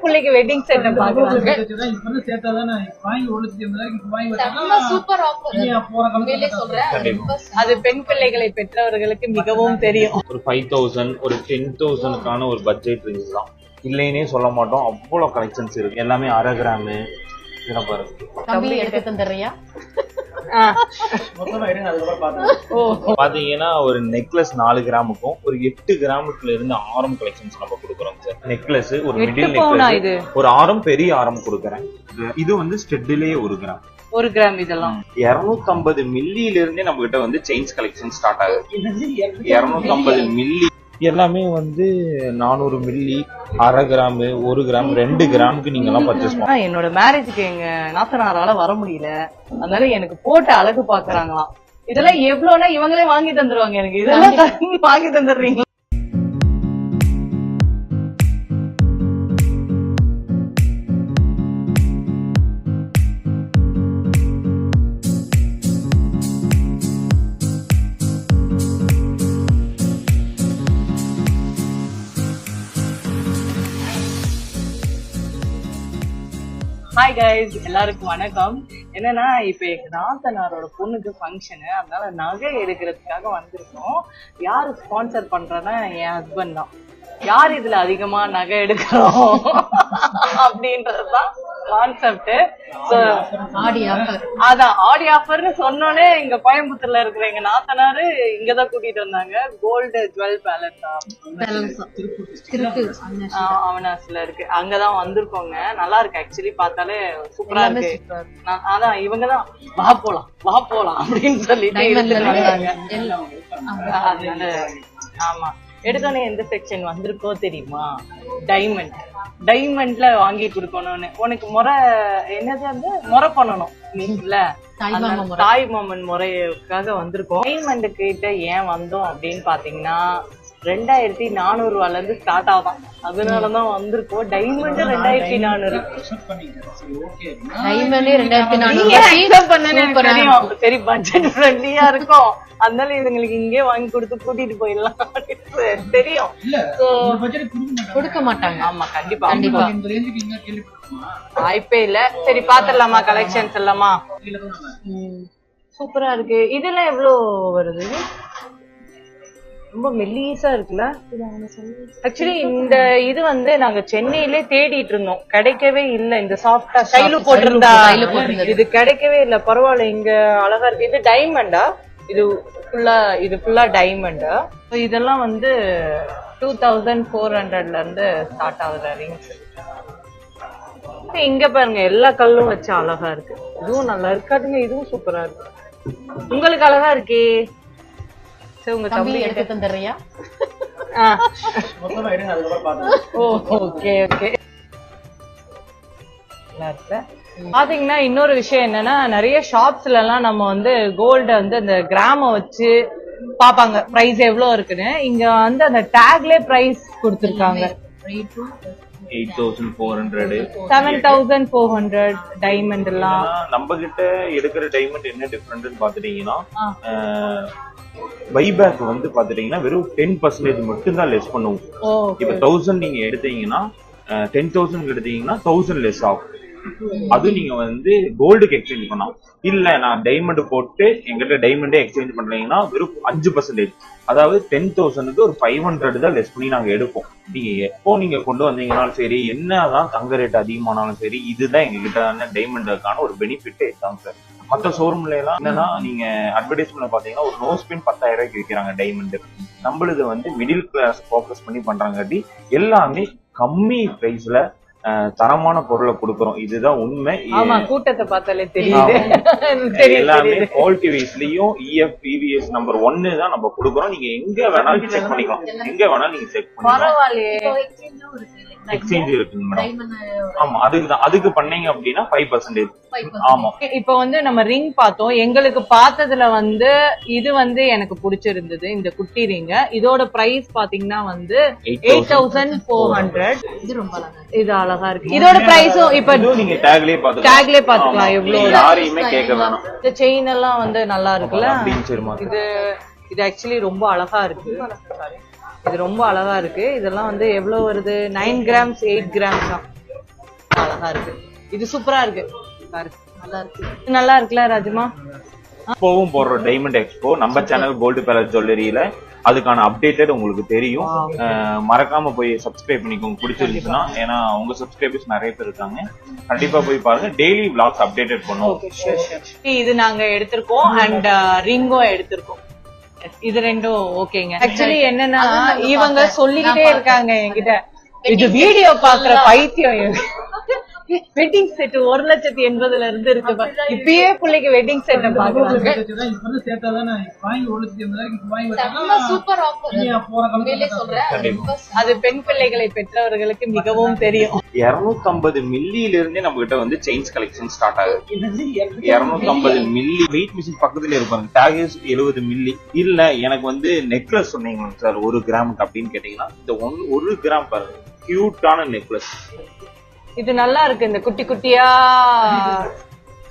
பிள்ளைக்கு wedding set பாக்குறாங்க. Super offer. அது பெண் பிள்ளைகளை பெற்றவர்களுக்கு மிகவும் தெரியும். ஒரு 5000 ஒரு 10,000க்கான ஒரு பட்ஜெட் ரேஞ்ச் தான் இல்லைன்னே சொல்ல மாட்டோம். அவ்வளவு கலெக்ஷன்ஸ் இருக்கு. எல்லாமே 1/2 கிராம் இதெல்லாம் பாருங்க. தம்பி எடுத்து தந்துறியா? பாத்தீங்கன்னா ஒரு நெக்லஸ் 4 கிராமுக்கும் ஒரு 8 கிராமுக்குள்ள இருந்து ஆரம் கலெக்ஷன்ஸ் நம்ம கொடுக்குறோம் சார். நெக்லஸ் ஒரு மிடில் நெக்லஸ் ஒரு ஆரம் பெரிய ஆரம் கொடுக்குறேன். இது வந்து ஸ்டெட்லயே 1 கிராம் 1 கிராம் இதெல்லாம் 250 மில்லியில இருந்தே நம்ம கிட்ட வந்து செயின்ஸ் கலெக்ஷன் ஸ்டார்ட் ஆகுது. 250 மில்லி எல்லாமே வந்து 400 மில்லி 1/2 கிராம் 1 கிராம் 2 கிராமுக்கு நீங்க எல்லாம் பர்ச்சேஸ் பண்ணலாம். என்னோட மேரேஜுக்கு எங்க நாத்தனாரால வர முடியல, அதனால எனக்கு போட்டு அழகு பாக்குறாங்களாம். இதெல்லாம் எவ்வளவுனா இவங்களே வாங்கி தந்துருவாங்க. எனக்கு இதெல்லாம் வாங்கி தந்துடுறீங்க? ஹாய் கைஸ், எல்லாருக்கும் வணக்கம். என்னன்னா இப்ப எங்க நாத்தனாரோட பொண்ணுக்கு ஃபங்க்ஷனு, அதனால நகை எடுக்கிறதுக்காக வந்திருக்கோம். யாரு ஸ்பான்சர் பண்றேன்னா என் ஹஸ்பண்ட் தான். யார் இதுல அதிகமா நகை எடுக்கிறோம் அப்படின்றதுதான் கான்செப்ட். அதான் ஆடி ஆஃபர்னு சொன்னோன்னே இங்க கோயம்புத்தூர்ல இருக்கிற எங்க நாத்தனாரு இங்கதான் கூட்டிட்டு வந்தாங்க. கோல்டு ஜுவல் பேலஸ் அவனாஸ்ல இருக்கு, அங்கதான் வந்திருக்கோங்க. நல்லா இருக்கு ஆக்சுவலி, பார்த்தாலே சூப்பரா இருக்கு. அதான் இவங்கதான் வா போலாம் அப்படின்னு சொல்லிட்டு வந்தாங்க. அதனால ஆமா எடுத்தோன்னே எந்த செக்ஷன் வந்திருக்கோ தெரியுமா? டைமண்ட்ல வாங்கி கொடுக்கணும்னு. உனக்கு முறை என்னது வந்து முறை பண்ணணும் நீங்கல்ல, தாய் மாமன் முறைக்காக வந்திருக்கோம். டைமண்ட் கிட்ட ஏன் வந்தோம் அப்படின்னு பாத்தீங்கன்னா 2400 ரூபால இருந்து ஸ்டார்ட் ஆகும். அதனாலதான் வந்திருக்கோம். டைமண்ட் 2400. சரி, பட்ஜெட் ஃப்ரெண்ட்லியா இருக்கும், அதனால இதுங்களுக்கு இங்கே வாங்கி கொடுத்து கூட்டிட்டு போயிடலாம் தெரியும். கொடுக்க மாட்டாங்க. ஆமா கண்டிப்பா வாய்ப்பே இல்ல. சரி பாத்துடலாமா கலெக்ஷன்ஸ் எல்லாமா? சூப்பரா இருக்கு. இதெல்லாம் எவ்வளவு வருது? ரொம்ப மெல்லிசா இருக்குல்ல. ஆக்சுவலி இந்த இது வந்து நாங்க சென்னையிலே தேடிட்டு இருந்தோம், கிடைக்கவே இல்ல. இந்த சாஃப்டா கையில போட்டிருந்தா இது கிடைக்கவே இல்ல. பரவாயில்ல, இங்க அழகா இருக்கு. இது டைமண்டா? இது ஃபுல்லா டைமண்டா? இதெல்லாம் வந்து 2400ல இருந்து ஸ்டார்ட் ஆகுது ரிங்ஸ். இங்க பாருங்க, எல்லா கல்லும் வச்சு அழகா இருக்கு. இதுவும் நல்லா இருக்காதுங்க, இதுவும் சூப்பரா இருக்கு. உங்களுக்கு அழகா இருக்கே. உங்க தம்பி எடுத்து தந்துறியா? ஓகே பாத்தீங்கன்னா இன்னொரு விஷயம் என்னன்னா, நிறைய ஷாப்ஸ்ல எல்லாம் நம்ம வந்து கோல்ட வந்து அந்த கிராம வச்சு பாப்பாங்க பிரைஸ் எவ்வளவு இருக்குன்னு. இங்க வந்து அந்த டேக்ல பிரைஸ் கொடுத்திருக்காங்க. 8400 7400 டைமண்ட் எல்லாம். நம்ம கிட்ட எடுக்கிற டைமண்ட் என்ன டிஃபரெண்ட் பாத்துட்டீங்கன்னா, பைபேக் வந்து பாத்துட்டீங்கன்னா வெறும் 10% மட்டும் தான் லெஸ் பண்ணுவோம். இப்ப 1000 நீங்க எடுத்தீங்கன்னா 10,000 எடுத்தீங்கன்னா 1000 லெஸ் ஆகும். அது நீங்க வந்து கோல்டுக்கு எக்ஸ்சேஞ்ச் பண்ணலாம். இல்ல நான் டைமண்ட் போட்டு எங்கிட்ட டைமண்டே எக்ஸ்சேஞ்ச் பண்றீங்கன்னா வெறும் 5%, அதாவது 10,000க்கு ஒரு 500 தான் லெஸ் பண்ணி நாங்க எடுப்போம். நீங்க எப்போ நீங்க கொண்டு வந்தீங்கன்னாலும் சரி, என்னதான் தங்க ரேட் அதிகமானாலும் சரி, இதுதான் எங்க கிட்ட டைமண்டுக்கான ஒரு பெனிஃபிட் தான் சார். மற்ற ஷோரூம்ல எல்லாம் என்னன்னா, நீங்க அட்வர்டைஸ்மெண்ட் பாத்தீங்கன்னா ஒரு நோஸ் பின் 10,000 ரூபாய்க்கு விற்கிறாங்க டைமண்ட். நம்மளுது வந்து மிடில் கிளாஸ் போக்கஸ் பண்ணி பண்றாங்காட்டி எல்லாமே கம்மி பிரைஸ்ல தரமான பொருளை கொடுக்கறோம். இதுதான் உண்மை. கூட்டத்தை பார்த்தாலே தெரியுது. எல்லாமே குவாலிட்டி வைஸ்லயும் EF EVS நம்பர் 1 தான் நம்ம கொடுக்கறோம். நீங்க எங்க வேணாலும் செக் பண்ணிக்கலாம், எங்க வேணாலும் நீங்க செக் பண்ணிக்கலாம். எக்ஸ்சேஞ்ச் இருக்குங்க மேடம். ஆமா, அதுக்கு பண்ணீங்க அப்படின்னா 5%. ஆமா, இப்ப வந்து நம்ம ரிங் பார்த்தோம். எங்களுக்கு பார்த்ததுல வந்து இது வந்து எனக்கு பிடிச்சிருந்தது, இந்த குட்டி ரிங். இதோட பிரைஸ் பாத்தீங்கன்னா வந்து 8400. இது ரொம்ப அழகா, இது அழகா இருக்கு. இதோட பிரைஸும் இப்ப நீங்க டேக்லயே பாத்துக்கலாம் எவ்வளவு. யாரையுமே கேட்க வேணாம். இந்த செயின் எல்லாம் வந்து நல்லா இருக்குல்ல. இது ஆக்சுவலி ரொம்ப அழகா இருக்கு. இது ரொம்ப அழகா இருக்கு. இதெல்லாம் வந்து எவ்வளவு வருது? 9 கிராம்ஸ் 8 கிராம்ஸ் தான். அழகா இருக்கு. இது சூப்பரா இருக்கு பாரு. நல்லா இருக்கு. நல்லா இருக்குல்ல ராஜுமா? எக்ஸ்போவும் போடுற டைமண்ட் எக்ஸ்போ நம்ம சேனல் கோல்டு பேலஸ் ஜுவல்லரியில அதுக்கான அப்டேட்டட் உங்களுக்கு தெரியும். மறக்காம போய் சப்ஸ்கிரைப் பண்ணிக்கோங்க பிடிச்சிருந்துச்சுன்னா. ஏன்னா உங்க சப்ஸ்கிரைபர்ஸ் நிறைய பேர் இருக்காங்க. கண்டிப்பா போய் பாருங்க. டெய்லி vlogs அப்டேட்டட் பண்ணுவோம். இது நாங்க எடுத்திருக்கோம் அண்ட் ரிங்கும் எடுத்திருக்கோம். இது ரெண்டும் ஓகேங்க. ஆக்சுவலி என்னன்னா இவங்க சொல்லிக்கிட்டே இருக்காங்க என்கிட்ட, இது வீடியோ பாக்குற பைத்தியம். வெட்டிங் செட் 1,80,000 இருந்து இருக்கு. இப்பயே பிள்ளைக்கு வெட்டிங் செட் பாக்குறாங்க. Super offer. அது பெண் பிள்ளைகளை பெற்றவர்களுக்கு மிகவும் தெரியும். 250 மில்லியில இருந்தே நம்ம கிட்ட வந்து செயின்ஸ் கலெக்ஷன் ஸ்டார்ட் ஆகுது. 250 மில்லி வெயிட் மிஷின் பக்கத்துல இருப்பாங்க. டாகேஜ் 70 மில்லி. இல்ல எனக்கு வந்து நெக்லஸ் சொன்னீங்க சார் 1 கிராமுக்கு அப்படின்னு கேட்டீங்கன்னா இந்த 1 கிராம் பாருங்க, கியூட்டான நெக்லஸ். இது நல்லா இருக்கு. இந்த குட்டி குட்டியா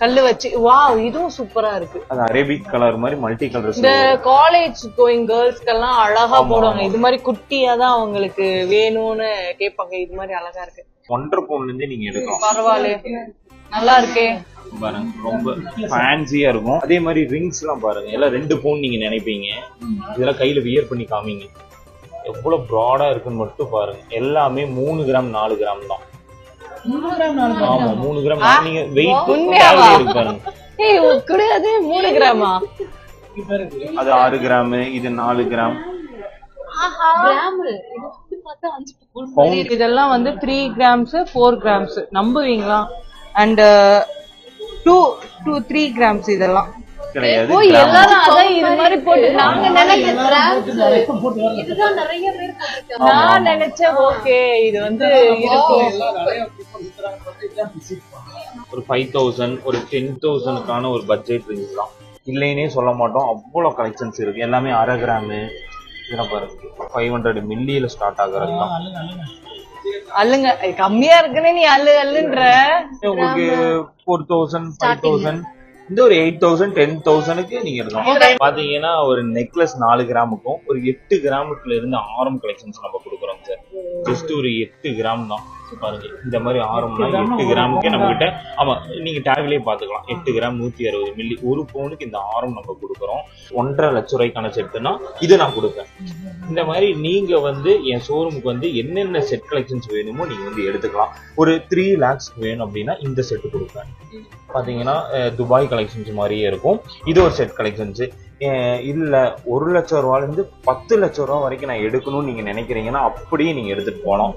கல்லு வச்சு வாவ், இதுவும் சூப்பரா இருக்கு. அது அரேபிக் கலர் மாதிரி மல்டி கலர். இந்த காலேஜ் கோயிங் கேர்ள்ஸ்க்கெல்லாம் அழகா போடுவாங்க. இது மாதிரி குட்டியா தான் அவங்களுக்கு வேணும்னு கேட்பாங்க. இது மாதிரி அழகா இருக்கு. 1.5 பவுன்ல இருந்து நீங்க எடுக்கலாம். பரவாயில்ல, நல்லா இருக்கே பாருங்க, ரொம்ப ஃபேன்சியா இருக்கும். அதே மாதிரி ரிங்ஸ் எல்லாம் பாருங்க, எல்லாம் 2 பவுன் நீங்க நினைப்பீங்க. இதெல்லாம் கையில வியர் பண்ணி காமிங்க. எவ்வளவு ப்ராடா இருக்குன்னு மட்டும் பாருங்க. எல்லாமே 3 கிராம் 4 கிராம் தான். 3 கிராம். நீங்க வெயிட் இருக்கு பாருங்க. ஏய் கிடையாது, 3 கிராமா? அது 6 கிராம், இது 4 கிராம். இதெல்லாம் வந்து 3 கிராம்ஸ் 4 கிராம்ஸ் நம்புவீங்களா? அண்ட் 3 கிராம்ஸ் இதெல்லாம் கிடையாது. எல்லாரும் அதான் இது மாதிரி போட்டு நாங்க நான் நினைச்சேன் ஓகே இது வந்து ஒரு 5,000 ஒரு 10,000க்கான ஒரு பட்ஜெட் ரேஞ்ச் தான். இல்லைன்னே சொல்ல மாட்டோம். அவ்வளவு கலெக்ஷன்ஸ் இருக்கு. எல்லாமே 1/2 கிராம். இதெல்லாம் பாருங்க 500 மில்லியில ஸ்டார்ட் ஆகுறது தான். அல்லுங்க கம்மியா இருக்குன்னு நீ அல்லுன்ற. உங்களுக்கு 4,000 5,000 இந்த ஒரு 8,000 10,000க்கு நீங்க இருக்கணும். பாத்தீங்கன்னா ஒரு நெக்லஸ் 4 கிராமுக்கும் ஒரு 8 கிராமுக்குள்ள இருந்து ஆரம் கலெக்ஷன்ஸ் நம்ம கொடுக்குறோம் சார். ஜஸ்ட் ஒரு 8 கிராம் தான் பாருங்க. இந்த மாதிரி ஆரம்னா 8 கிராமுக்கே நம்ம கிட்ட. ஆமா, நீங்க டேக்லயே பாத்துக்கலாம். 8 கிராம் 160 மில்லி. 1 பவுனுக்கு இந்த ஆரம் நம்ம கொடுக்குறோம். 1.5 லட்சம் ரூபாய்க்கான செட்டுனா இது நான் கொடுப்பேன். இந்த மாதிரி நீங்க வந்து என் ஷோரூமுக்கு வந்து என்னென்ன செட் கலெக்ஷன்ஸ் வேணுமோ நீங்க வந்து எடுத்துக்கலாம். ஒரு 3 lakhs வேணும் அப்படின்னா இந்த செட்டு கொடுப்பேன். பாத்தீங்கன்னா துபாய் கலெக்ஷன்ஸ் மாதிரியே இருக்கும். இது ஒரு செட் கலெக்ஷன்ஸ். இல்ல 1 லட்சம் ரூபாயில இருந்து 10 லட்சம் ரூபாய் வரைக்கும் நான் எடுக்கணும்னு நீங்க நினைக்கிறீங்கன்னா அப்படியே நீங்க எடுத்துட்டு போகலாம்.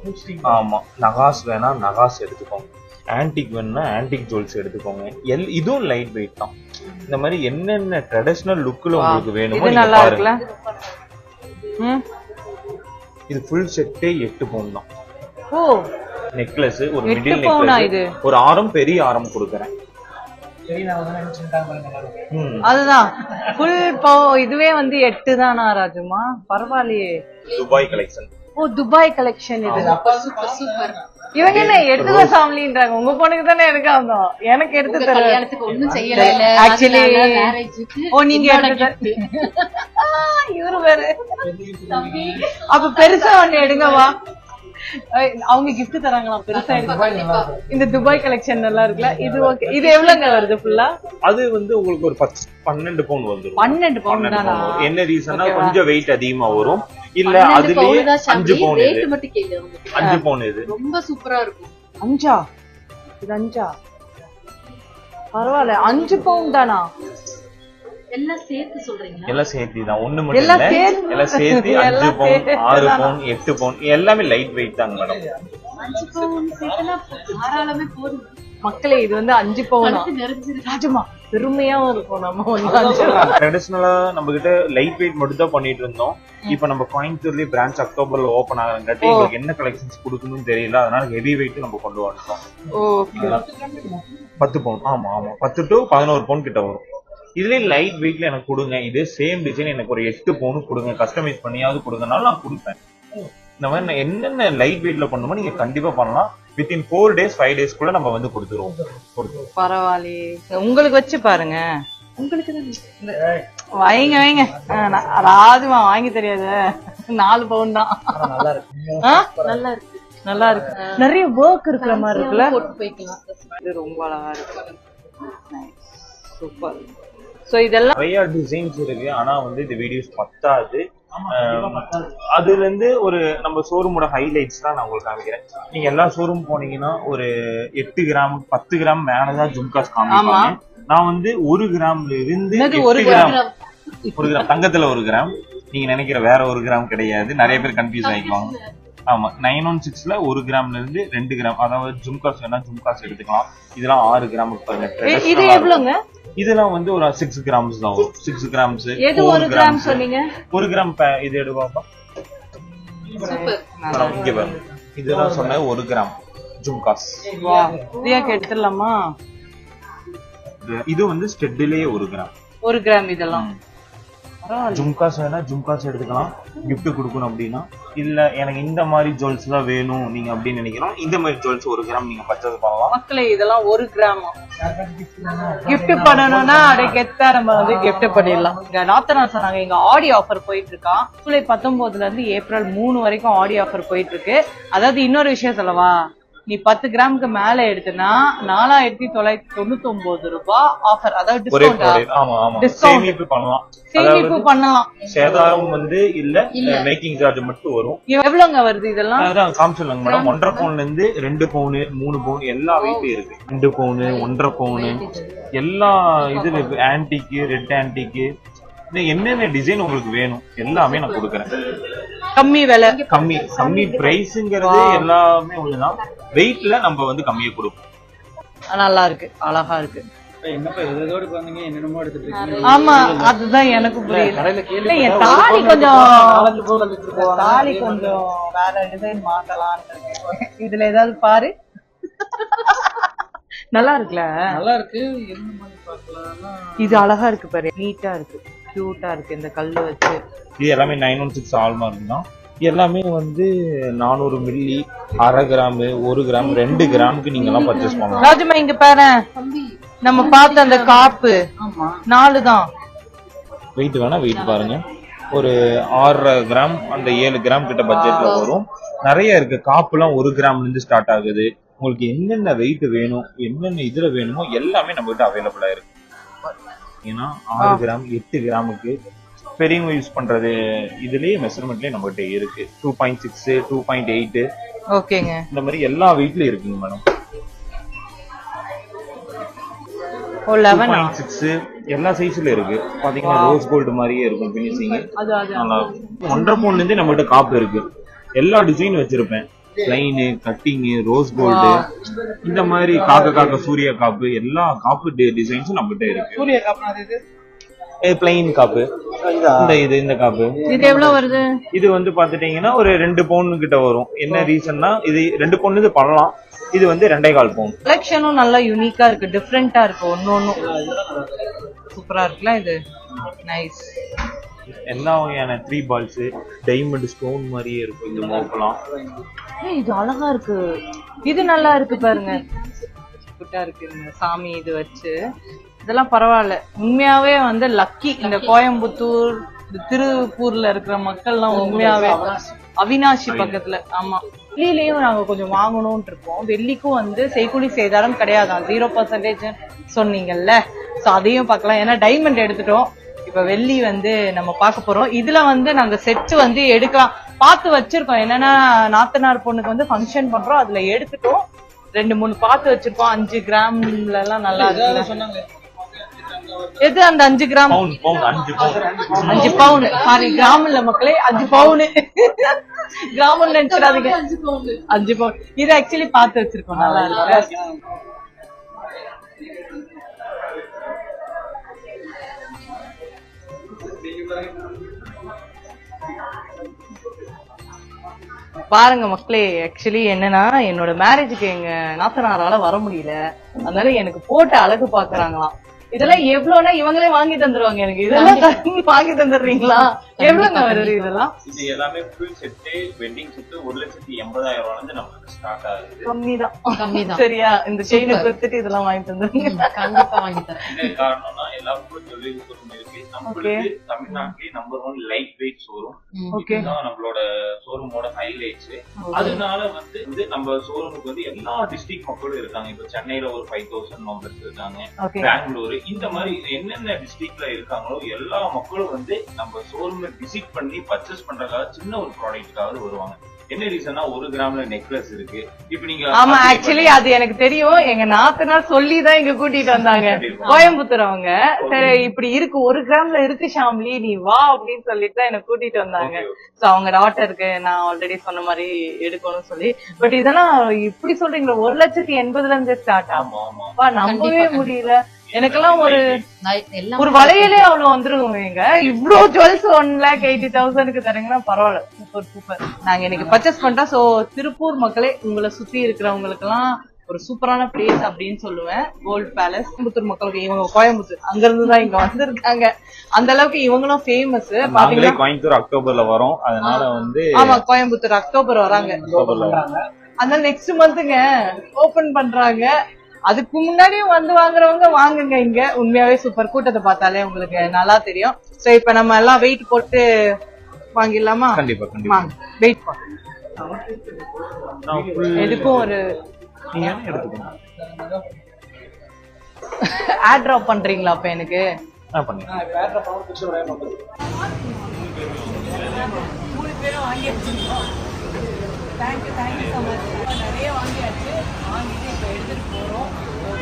ஆமா, நகாஸ் வேணா நகாஸ் எடுத்துக்கோங்க. ஆன்டிக் வேணும்னா ஆன்டிக் ஜுவல்ஸ் எடுத்துக்கோங்க. இதுவும் லைட் வெயிட் தான். இந்த மாதிரி என்னென்ன ட்ரெடிஷனல் லுக்ல உங்களுக்கு வேணுமோ நீங்க பாருங்க. இது ஃபுல் செட்டே 8 பவுன் தான். ஓ, நெக்லஸ் ஒரு மிடில் நெக்லஸ், ஒரு ஆரம் பெரிய ஆரம் கொடுக்குறேன். அதுதான் ஃபுல் இதுவே வந்து 8 தானா ராஜுமா? பரவாயில்லையே. துபாய் கலெக்ஷன். ஓ, துபாய் கலெக்ஷன். இது சூப்பர். இவங்க என்ன எடுத்துக்க ஃபேமிலின்றாங்க. உங்க பொண்ணுக்கு தானே எடுக்காம எனக்கு எடுத்து தர. கல்யாணத்துக்கு ஒண்ணும் செய்யல ஆக்சுவலி. மேரேஜ்க்கு. ஓ, நீங்க எடுத்து இவரு வேற. அப்ப பெருசா ஒண்ணு எடுங்கவா. அவங்க கிஃப்ட் தராங்களாம் பெருசா. இந்த துபாய் கலெக்ஷன் நல்லா இருக்குல்ல. இது ஓகே. இது எவ்வளவுங்க வருது ஃபுல்லா? அது வந்து உங்களுக்கு ஒரு 12 பவுன் வந்துரும். 12 பவுன் தானா? என்ன ரீசன்னா கொஞ்சம் வெயிட் அதிகமா வரும். இல்ல அதுலயே 5 பவுன். ரேட் மட்டும் கேளு. 5 பவுன் இது ரொம்ப சூப்பரா இருக்கும். 5ஆ? இது 5ஆ? பரவாயில்ல. 5 பவுன் தானா? எல்லாம் சேர்த்து சொல்றீங்க? எல்லாம் சேர்த்து தான். ஒண்ணு மட்டும் இல்ல, எல்லாம் சேர்த்து 5 பவுன் 6 பவுன் 8 பவுன் எல்லாமே லைட் வெயிட் தாங்க மேடம். 5 பவுன் சேர்த்தனா தாராளமே போதும். மக்களே, இது வந்து 5 பவுன் ராஜமா பெருமையாவும் இருக்கும். நம்ம ட்ரெடிஷனலா நம்ம கிட்ட லைட் வெயிட் மட்டும் தான் பண்ணிட்டு இருந்தோம். இப்ப நம்ம கோயம்புத்தூர்லயே பிரான்ச் அக்டோபர்ல ஓபன் ஆகுறங்காட்டி உங்களுக்கு என்ன கலெக்ஷன்ஸ் கொடுக்கணும்னு தெரியல. அதனால ஹெவி வெயிட் நம்ம கொண்டு வந்துட்டோம். 10 பவுன். ஆமா ஆமா, 10 to 11 பவுன் கிட்ட வரும். இதுலயே லைட் வெயிட்ல எனக்கு கொடுங்க. இதே சேம் டிசைன் எனக்கு ஒரு 8 பவுன் கொடுங்க, கஸ்டமைஸ் பண்ணியாவது கொடுங்கனாலும் நான் கொடுப்பேன். இந்த மாதிரி நான் என்னென்ன லைட் வெயிட்ல பண்ணுமோ நீங்க கண்டிப்பா பண்ணலாம். வித்தின் 4 days 5 days குள்ள நம்ம வந்து கொடுத்துருவோம். பரவாயில்லையே. உங்களுக்கு வச்சு பாருங்க. உங்களுக்கு வைங்க வைங்க. ராஜுமா வாங்கி தெரியாது. 4 பவுன் தான். நல்லா இருக்கு. நல்லா இருக்கு. நிறைய ஒர்க் இருக்கிற மாதிரி இருக்குல்ல. போட்டு போய்க்கலாம். இது ரொம்ப அழகா இருக்கு. சூப்பர். சோ இதெல்லாம் நிறைய டிசைன்ஸ் இருக்கு. ஆனா வந்து இந்த வீடியோஸ் பத்தாது. அதுல இருந்து ஒரு நம்ம ஷோரூமோட ஹைலைட்ஸ் தான் நான் உங்களுக்கு காமிக்கிறேன். நீங்க எல்லா ஷோரூம் போனீங்கன்னா ஒரு 8 கிராம் 10 கிராம் மேலதான் ஜும்காஸ் காமிப்பாங்க. நான் வந்து 1 கிராம்ல இருந்து 1 கிராம் தங்கத்துல 1 கிராம். நீங்க நினைக்கிற வேற 1 கிராம் கிடையாது. நிறைய பேர் கன்ஃபியூஸ் ஆயிக்குவாங்க. ஆமா 916ல 1 கிராம்ல இருந்து 2 கிராம், அதாவது ஜும்காஸ் வேணா ஜும்காஸ் எடுத்துக்கலாம். இதெல்லாம் 6 கிராமுக்கு பாருங்க. இது எவ்வளவுங்க? இதெல்லாம் வந்து ஒரு 6 கிராம்ஸ் தான் வரும். 6 கிராம்ஸ். எது 1 கிராம் சொன்னீங்க? 1 கிராம் இது எடுப்பாப்பா. இங்க பாருங்க, இதெல்லாம் சொன்ன 1 கிராம் ஜும்காஸ். வா, இதையாக்கு எடுத்துடலாமா? இது வந்து ஸ்டெட்லயே 1 கிராம். 1 கிராம் இதெல்லாம். ஜும்காஸ் வேணா ஜும்காஸ் எடுத்துக்கலாம். கிஃப்ட் கொடுக்கணும் அப்படின்னா, இல்ல எனக்கு இந்த மாதிரி ஜுவல்ஸ் தான் வேணும் நீங்க அப்படின்னு நினைக்கிறோம், இந்த மாதிரி ஜுவல்ஸ் 1 கிராம் நீங்க பர்ச்சேஸ் பண்ணலாம். மக்களே இதெல்லாம் 1 கிராம் கிஃப்ட் பண்ணணும்னா அப்படியே கெத்தா நம்ம வந்து கிஃப்ட் பண்ணிடலாம். இங்க நாத்தனார் சொன்னாங்க எங்க ஆடி ஆஃபர் போயிட்டு இருக்கா. ஜூலை 19 இருந்து ஏப்ரல் 3 வரைக்கும் ஆடி ஆஃபர் போயிட்டு இருக்கு. அதாவது இன்னொரு விஷயம் சொல்லவா, நீ 10 கிராமுக்கு மேல எடுத்துனா 4999 ரூபாய் ஆஃபர். அதாவது சேமிப்பு பண்ணலாம். சேமிப்பு பண்ணலாம். சேதாரம் வந்து இல்ல, மேக்கிங் சார்ஜ் மட்டும் வரும். எவ்வளவுங்க வருது இதெல்லாம்? அதான் காமிச்சிடலாங்க மேடம். 1.5 பவுன்ல இருந்து 2 பவுன் 3 பவுன் எல்லா வெயிட்டும் இருக்கு. 2 பவுன் 1.5 பவுன் எல்லா இது ஆன்டிக்கு, ரெட் ஆன்டிக்கு, என்னென்ன டிசைன் உங்களுக்கு வேணும் எல்லாமே நான் கொடுக்குறேன். கம்மி விலை, கம்மி பிரைஸ்ங்கிறது எல்லாமே ஒண்ணுதான். வெயிட்ல நம்ம வந்து கம்மியா கொடுப்போம். நல்லா இருக்கு, அழகா இருக்கு. ஆமா, அதுதான் எனக்கு புரியல. என் தாலி கொஞ்சம் வேற டிசைன் மாத்தலாம். இதுல ஏதாவது பாரு. நல்லா இருக்குல்ல? நல்லா இருக்கு. இது அழகா இருக்கு பாரு, நீட்டா இருக்கு, கியூட்டா இருக்கு. இந்த கல்லு வச்சு இது எல்லாமே 916 ஆல்மார்க் தான். எல்லாமே வந்து 400 மில்லி, 1/2 கிராம், 1 கிராம், 2 கிராமுக்கு நீங்க எல்லாம் பர்ச்சேஸ் பண்ணலாம். ராஜமா இங்க பாரு, நம்ம பார்த்த அந்த காப்பு 4 தான். வெயிட் வேணா வெயிட் பாருங்க. ஒரு 6.5 கிராம் அந்த 7 கிராம் கிட்ட பட்ஜெட்ல வரும். நிறைய இருக்கு. காப்புலாம் 1 கிராம்ல இருந்து ஸ்டார்ட் ஆகுது. உங்களுக்கு என்னென்ன வெயிட் வேணும், என்னென்ன இதுல வேணுமோ எல்லாமே நம்ம கிட்ட அவைலபிளா இருக்கு. ஏன்னா 6 கிராம் 8 கிராமுக்கு பெரியவங்க யூஸ் பண்றது இதுலயே மெஷர்மெண்ட்லயே நம்ம கிட்ட இருக்கு. 2.6 2.8 ஓகேங்க. இந்த மாதிரி எல்லா வெயிட்லயும் இருக்குங்க மேடம். 2.6 எல்லா சைஸ்ல இருக்கு. பாத்தீங்கன்னா ரோஸ் கோல்டு மாதிரியே இருக்கும் பினிஷிங். நல்லா 1.5 பவுன்ல இருந்து நம்ம கிட்ட காப்பு இருக்கு. எல்லா டிசைன் வச்சிருப்பேன். பிளைன், கட்டிங், ரோஸ் கோல்டு, இந்த மாதிரி காக்க சூரிய காப்பு, எல்லா காப்பு டிசைன்ஸும் நம்ம கிட்ட இருக்கு. சூரிய காப்பு பிளைன் காப்பு. இந்த காப்பு இது எவ்வளவு வருது? இது வந்து பாத்துட்டீங்கன்னா ஒரு 2 பவுன் கிட்ட வரும். என்ன ரீசன்னா இது 2 பவுன் இது பண்ணலாம். இது வந்து 2.25 பவுன். கலெக்ஷனும் நல்லா யூனிக்கா இருக்கு, டிஃபரெண்டா இருக்கு. ஒன்னொன்னு சூப்பரா இருக்குல்ல. இது நைஸ். எல்லா வகையான 3 பால்ஸ், டைமண்ட் ஸ்டோன் மாதிரியே இருக்கும். இந்த மோப்பலாம் இது அழகா இருக்கு. இது நல்லா இருக்கு பாருங்க, குட்டா இருக்கு. இந்த சாமி இது வச்சு இதெல்லாம் பரவாயில்ல. உண்மையாவே வந்து லக்கி இந்த கோயம்புத்தூர், திருப்பூர்ல இருக்கிற மக்கள்லாம். உண்மையாவே அவினாஷி பக்கத்துல. ஆமா, வெள்ளிலையும் நாங்க கொஞ்சம் வாங்கணும்னு இருக்கோம். வெள்ளிக்கும் வந்து செய்கூலி சேதாரம் கிடையாதான், 0% சொன்னீங்கல்ல. சோ அதையும் பார்க்கலாம். ஏன்னா டைமண்ட் எடுத்துட்டோம், இப்ப வெள்ளி வந்து நம்ம பார்க்க போறோம். இதுல வந்து நாங்க செட் வந்து எடுக்கலாம் பார்த்து வச்சிருக்கோம். என்னன்னா நாத்தனார் பொண்ணுக்கு வந்து ஃபங்க்ஷன் பண்றோம், அதுல எடுத்துட்டோம். 2-3 பார்த்து வச்சிருக்கோம். 5 கிராம்ல எல்லாம் நல்லா இருக்கு. எது அந்த 5 கிராம்? 5 பவுன். சாரி, கிராம் இல்ல மக்களே, 5 பவுன். கிராம் நினைச்சிடாதீங்க, 5 பவுன். இது ஆக்சுவலி பார்த்து வச்சிருக்கோம், நல்லா இருக்கு. பாருங்க மக்களே, ஆக்சுவலி என்னன்னா என்னோட மேரேஜுக்கு எங்க நாத்தனாரால வர முடியல, அதனால எனக்கு போட்டு அழகு பாக்குறாங்களாம். இதெல்லாம் எவ்வளவுனா இவங்களே வாங்கி தந்துருவாங்க எனக்கு. இதெல்லாம் வாங்கி தந்துடுறீங்களா? எவ்வளவுங்க வருது இதெல்லாம்? இது எல்லாமே ஃபுல் செட் வெட்டிங் செட் 1,80,000 வந்து நமக்கு ஸ்டார்ட் ஆகுது. கம்மிதான். சரியா, இந்த செயினை கொடுத்துட்டு இதெல்லாம் வாங்கி தந்துருங்க. கண்டிப்பா வாங்கி தரேன். என்ன காரணம்னா எல்லா ஜுவல்லரி ஷோரூம் இருக்கு. நம்மளுக்கு தமிழ்நாட்டிலே நம்பர் 1 லைட் வெயிட் ஷோரூம். இதுதான் நம்மளோட ஷோரூமோட ஹைலைட்ஸ். அதனால வந்து நம்ம ஷோரூமுக்கு வந்து எல்லா டிஸ்ட்ரிக்ட் மக்களும் இருக்காங்க. இப்ப சென்னையில ஒரு 5000 மெம்பர்ஸ் இருக்காங்க, பெங்களூர், இந்த மாதிரி என்னென்ன டிஸ்ட்ரிக்ட்ல இருக்காங்களோ எல்லா மக்களும் வந்து நம்ம ஷோரூம்ல விசிட் பண்ணி பர்ச்சேஸ் பண்றதுக்காக சின்ன ஒரு ப்ராடக்ட்டுக்காக வருவாங்க. என்ன ரீசன்னா 1 கிராம்ல நெக்லஸ் இருக்கு. இப்ப நீங்க ஆமா, ஆக்சுவலி அது எனக்கு தெரியும். எங்க நாத்தனார் சொல்லிதான் இங்க கூட்டிட்டு வந்தாங்க, கோயம்புத்தூர் அவங்க. சரி இப்படி இருக்கு 1 கிராம்ல இருக்கு ஷாம்லி, நீ வா அப்படின்னு சொல்லிட்டு தான் எனக்கு கூட்டிட்டு வந்தாங்க. சோ அவங்க டாட்டருக்கு நான் ஆல்ரெடி சொன்ன மாதிரி எடுக்கணும்னு சொல்லி. பட் இதெல்லாம் இப்படி சொல்றீங்களா 1,80,000 இருந்து ஸ்டார்ட் ஆகும்? நம்பவே முடியல. எனக்கெல்லாம் ஒரு வளையலே அவ்வளவு வந்துருங்க. இவ்வளவு ஜுவல்ஸ் 1,80,000 தரீங்கன்னா பரவாயில்ல, சூப்பர் சூப்பர். நாங்க இன்னைக்கு பர்ச்சேஸ் பண்றோம். சோ திருப்பூர் மக்களே, உங்களை சுத்தி இருக்கிறவங்களுக்கு எல்லாம் ஒரு சூப்பரான பிளேஸ் அப்படின்னு சொல்லுவேன் கோல்ட் பேலஸ். கோயம்புத்தூர் மக்களுக்கு, இவங்க கோயம்புத்தூர் அங்க இருந்துதான் இங்க வந்திருக்காங்க. அந்த அளவுக்கு இவங்களும் ஃபேமஸ். பாத்தீங்கன்னா கோயம்புத்தூர் அக்டோபர்ல வரும். அதனால வந்து ஆமா, கோயம்புத்தூர் அக்டோபர் வராங்க. அதனால நெக்ஸ்ட் மந்த்ங்க ஓபன் பண்றாங்க. அதுக்கு முன்னாடியும் வந்து வாங்குறவங்க வாங்குங்க. இங்க உண்மையாவே சூப்பர். கூட்டத்தை பார்த்தாலே உங்களுக்கு நல்லா தெரியும். சோ இப்ப நம்ம எல்லாம் வெயிட் போட்டு வாங்கிடலாமா? கண்டிப்பா கண்டிப்பா வெயிட் பண்ணு. எதுக்கும் ஒரு ஆட் டிராப் பண்றீங்களா? அப்ப எனக்கு தேங்க்யூ ஸோ மச். நிறைய வாங்கியாச்சு. வாங்கிட்டு இப்போ எடுத்துட்டு போறோம்.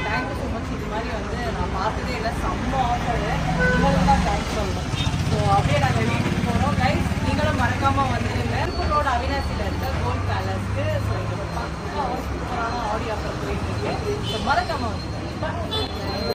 Thank you so much. இது மாதிரி வந்து நான் பார்த்ததே இல்லை. செம்ம ஆஃபர்.